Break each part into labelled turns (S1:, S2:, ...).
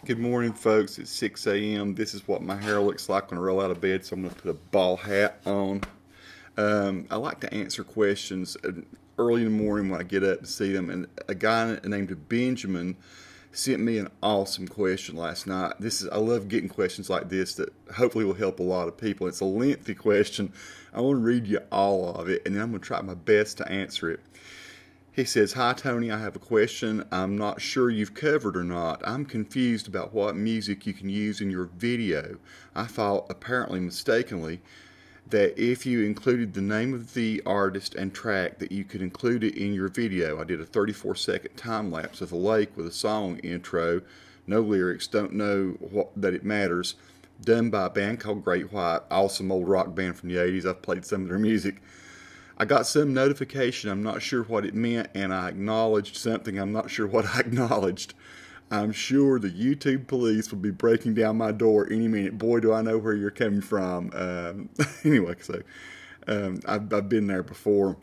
S1: Good morning, folks. It's 6 a.m. This is what my hair looks like when I roll out of bed, so I'm going to put a ball hat on. I like to answer questions early in the morning when I get up and see them, and a guy named Benjamin sent me an awesome question last night. I love getting questions like this that hopefully will help a lot of people. It's a lengthy question. I want to read you all of it, and then I'm going to try my best to answer it. He says, "Hi Tony, I have a question I'm not sure you've covered or not. I'm confused about what music you can use in your video. I thought, apparently mistakenly, that if you included the name of the artist and track that you could include it in your video. I did a 34-second time lapse of a lake with a song intro, no lyrics, don't know that it matters, done by a band called Great White, awesome old rock band from the 80s. I've played some of their music. I got some notification, I'm not sure what it meant, and I acknowledged something, I'm not sure what I acknowledged. I'm sure the YouTube police will be breaking down my door any minute. Boy, do I know where you're coming from." Anyway, so I've been there before.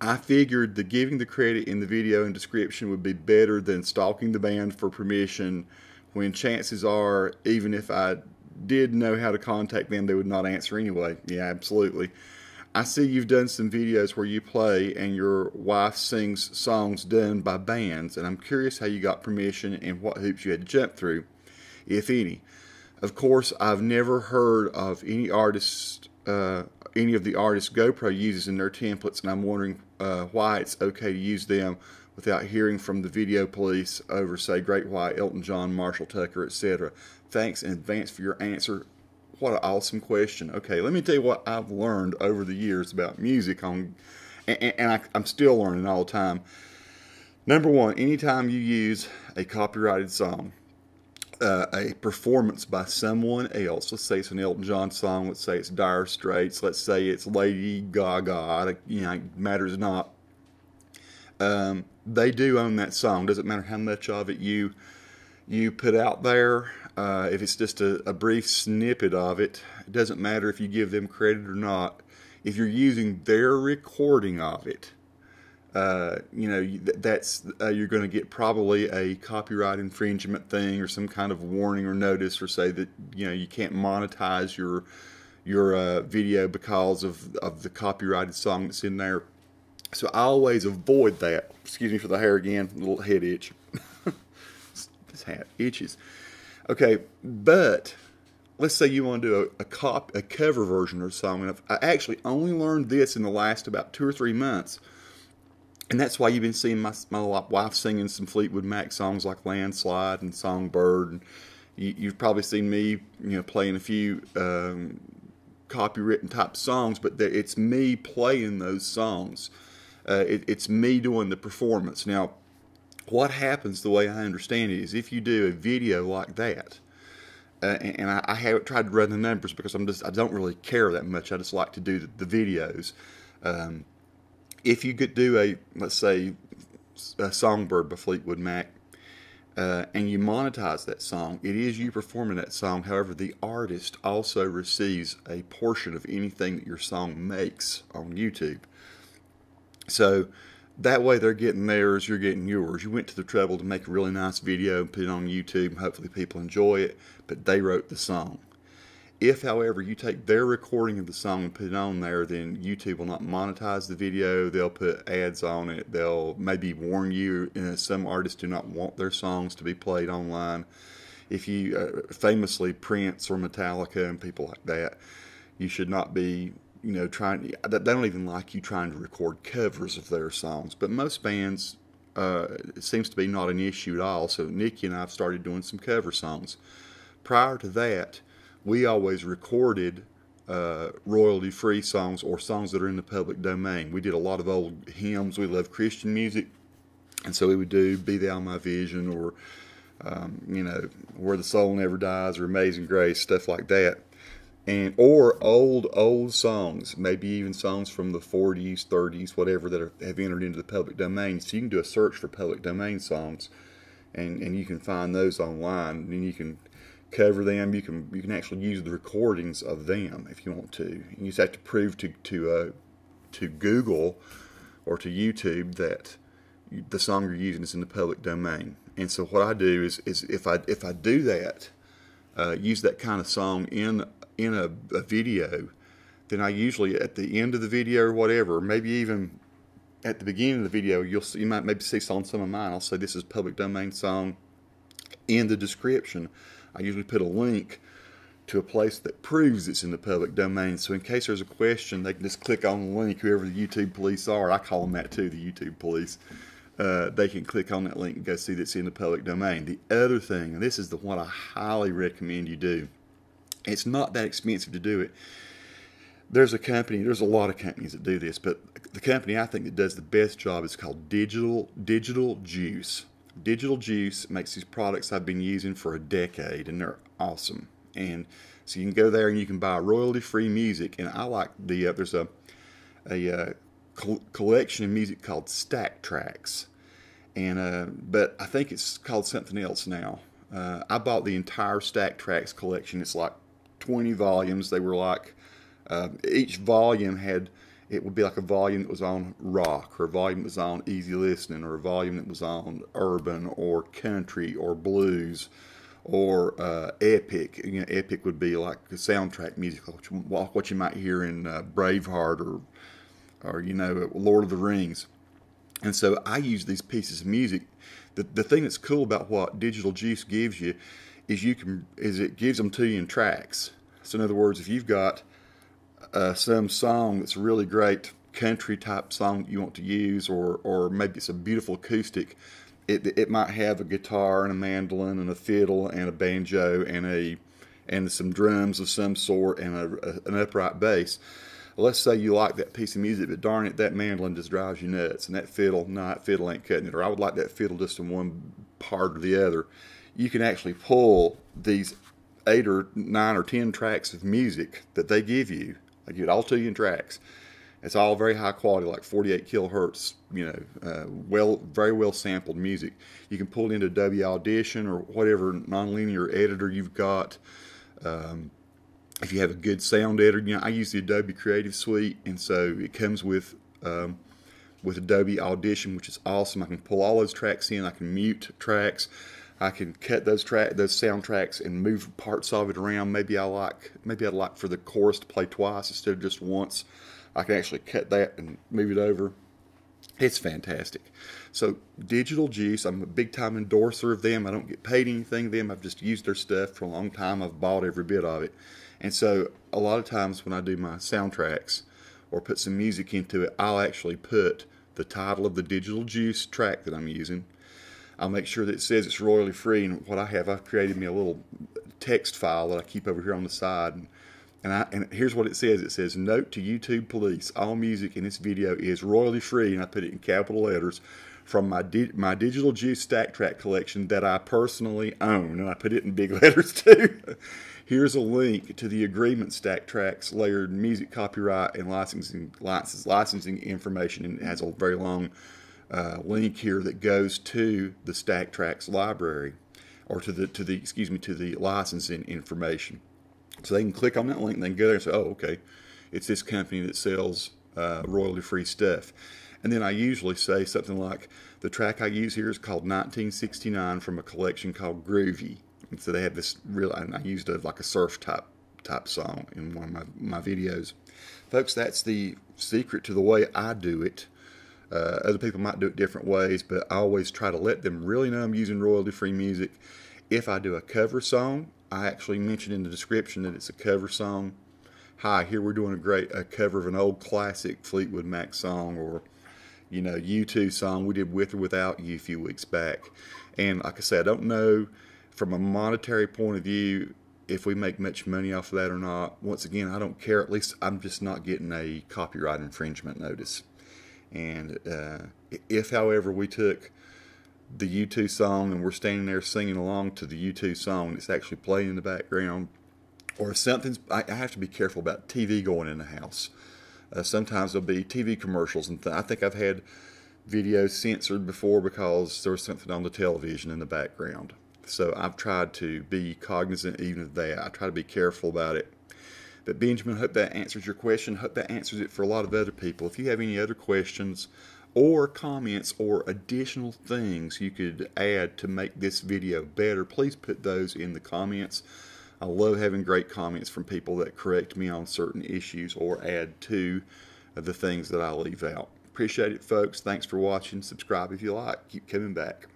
S1: I figured that giving the credit in the video and description would be better than stalking the band for permission, when chances are, even if I did know how to contact them, they would not answer anyway. Yeah, absolutely. I see you've done some videos where you play and your wife sings songs done by bands, and I'm curious how you got permission and what hoops you had to jump through, if any. Of course, I've never heard of any of the artists GoPro uses in their templates, and I'm wondering why it's okay to use them without hearing from the video police over, say, Great White, Elton John, Marshall Tucker, etc. Thanks in advance for your answer. What an awesome question. Okay, let me tell you what I've learned over the years about music, and I'm still learning all the time. Number one, anytime you use a copyrighted song, a performance by someone else, let's say it's an Elton John song, let's say it's Dire Straits, let's say it's Lady Gaga, it matters not. They do own that song. Doesn't matter how much of it you put out there. If it's just a brief snippet of it, it doesn't matter if you give them credit or not. If you're using their recording of it, you're going to get probably a copyright infringement thing or some kind of warning or notice, or say that you can't monetize your video because of the copyrighted song that's in there. So I always avoid that. Excuse me for the hair again, a little head itch. This hat itches. Okay, but let's say you want to do a cover version of a song. And I actually only learned this in the last about 2 or 3 months. And that's why you've been seeing my wife singing some Fleetwood Mac songs like Landslide and Songbird. And you've probably seen me playing a few copywritten type songs, but it's me playing those songs. It's me doing the performance. Now, what happens, the way I understand it, is if you do a video like that, and I haven't tried to run the numbers because I don't really care that much. I just like to do the videos. If you could do let's say, a Songbird by Fleetwood Mac, and you monetize that song, it is you performing that song. However, the artist also receives a portion of anything that your song makes on YouTube. So that way they're getting theirs, you're getting yours. You went to the trouble to make a really nice video and put it on YouTube, and hopefully people enjoy it, but they wrote the song. If, however, you take their recording of the song and put it on there, then YouTube will not monetize the video. They'll put ads on it. They'll maybe warn you. Some artists do not want their songs to be played online. If you, famously Prince or Metallica and people like that, you should not be they don't even like you trying to record covers of their songs. But most bands, it seems to be not an issue at all. So Nikki and I have started doing some cover songs. Prior to that, we always recorded royalty-free songs or songs that are in the public domain. We did a lot of old hymns. We love Christian music, and so we would do "Be Thou My Vision" or "Where the Soul Never Dies" or "Amazing Grace," stuff like that. Or old songs, maybe even songs from the 40s, 30s, whatever, that have entered into the public domain. So you can do a search for public domain songs, and you can find those online, and you can cover them. You can actually use the recordings of them if you want to. You just have to prove to Google or to YouTube that the song you're using is in the public domain. And so what I do is if I do that, use that kind of song in a video, then I usually at the end of the video or whatever, maybe even at the beginning of the video, you might maybe see on some of mine, I'll say this is public domain song. In the description, I usually put a link to a place that proves it's in the public domain. So in case there's a question, they can just click on the link, whoever the YouTube police are. I call them that too, the YouTube police. They can click on that link and go see that it's in the public domain. The other thing, and this is the one I highly recommend you do, it's not that expensive to do it. There's a lot of companies that do this, but the company I think that does the best job is called Digital Juice. Digital Juice makes these products I've been using for a decade, and they're awesome. And so you can go there and you can buy royalty-free music. And I like there's a collection of music called Stack Tracks, and but I think it's called something else now. I bought the entire Stack Tracks collection. It's like 20 volumes. They were like each volume it would be like a volume that was on rock, or a volume that was on easy listening, or a volume that was on urban or country or blues or epic. You know, epic would be like the soundtrack music, what you might hear in Braveheart or you know, Lord of the Rings. And so I use these pieces of music. The thing that's cool about what Digital Juice gives you is it gives them to you in tracks. So in other words, if you've got some song that's a really great country type song that you want to use, or maybe it's a beautiful acoustic, it might have a guitar and a mandolin and a fiddle and a banjo and some drums of some sort and an upright bass. Let's say you like that piece of music, but darn it, that mandolin just drives you nuts, and that fiddle ain't cutting it, or I would like that fiddle just in one part or the other. You can actually pull these 8 or 9 or 10 tracks of music that they give you. They give it all to you in tracks. It's all very high quality, like 48 kilohertz, you know, very well sampled music. You can pull it into Adobe Audition or whatever nonlinear editor you've got. If you have a good sound editor, you know, I use the Adobe Creative Suite, and so it comes with Adobe Audition, which is awesome. I can pull all those tracks in. I can mute tracks. I can cut those sound tracks and move parts of it around. Maybe I'd like for the chorus to play twice instead of just once. I can actually cut that and move it over. It's fantastic. So Digital Juice, I'm a big time endorser of them. I don't get paid anything of them. I've just used their stuff for a long time. I've bought every bit of it. And so a lot of times when I do my soundtracks or put some music into it, I'll actually put the title of the Digital Juice track that I'm using. I'll make sure that it says it's royalty free, and what I've created me a little text file that I keep over here on the side, and here's what it says. It says, "Note to YouTube police, all music in this video is royalty free," and I put it in capital letters, "from my Digital Juice Stack Track collection that I personally own," and I put it in big letters too. Here's a link to the agreement Stack Tracks layered music copyright and licensing information, and it has a very long link here that goes to the Stack Tracks library, or to the licensing information. So they can click on that link and they can go there and say, oh, okay, it's this company that sells royalty-free stuff. And then I usually say something like, the track I use here is called 1969 from a collection called Groovy. And so they have this and I used like a surf type song in one of my videos. Folks, that's the secret to the way I do it. Other people might do it different ways, but I always try to let them really know I'm using royalty-free music. If I do a cover song, I actually mention in the description that it's a cover song. Hi, here we're doing a cover of an old classic Fleetwood Mac song, or you know, U2 song we did With or Without You a few weeks back. And like I said, I don't know from a monetary point of view if we make much money off of that or not. Once again, I don't care. At least I'm just not getting a copyright infringement notice. And if, however, we took the U2 song and we're standing there singing along to the U2 song, it's actually playing in the background, or if something's, I have to be careful about TV going in the house. Sometimes there'll be TV commercials, and I think I've had videos censored before because there was something on the television in the background. So I've tried to be cognizant even of that. I try to be careful about it. But Benjamin, hope that answers your question. Hope that answers it for a lot of other people. If you have any other questions or comments or additional things you could add to make this video better, please put those in the comments. I love having great comments from people that correct me on certain issues or add to the things that I leave out. Appreciate it, folks. Thanks for watching. Subscribe if you like. Keep coming back.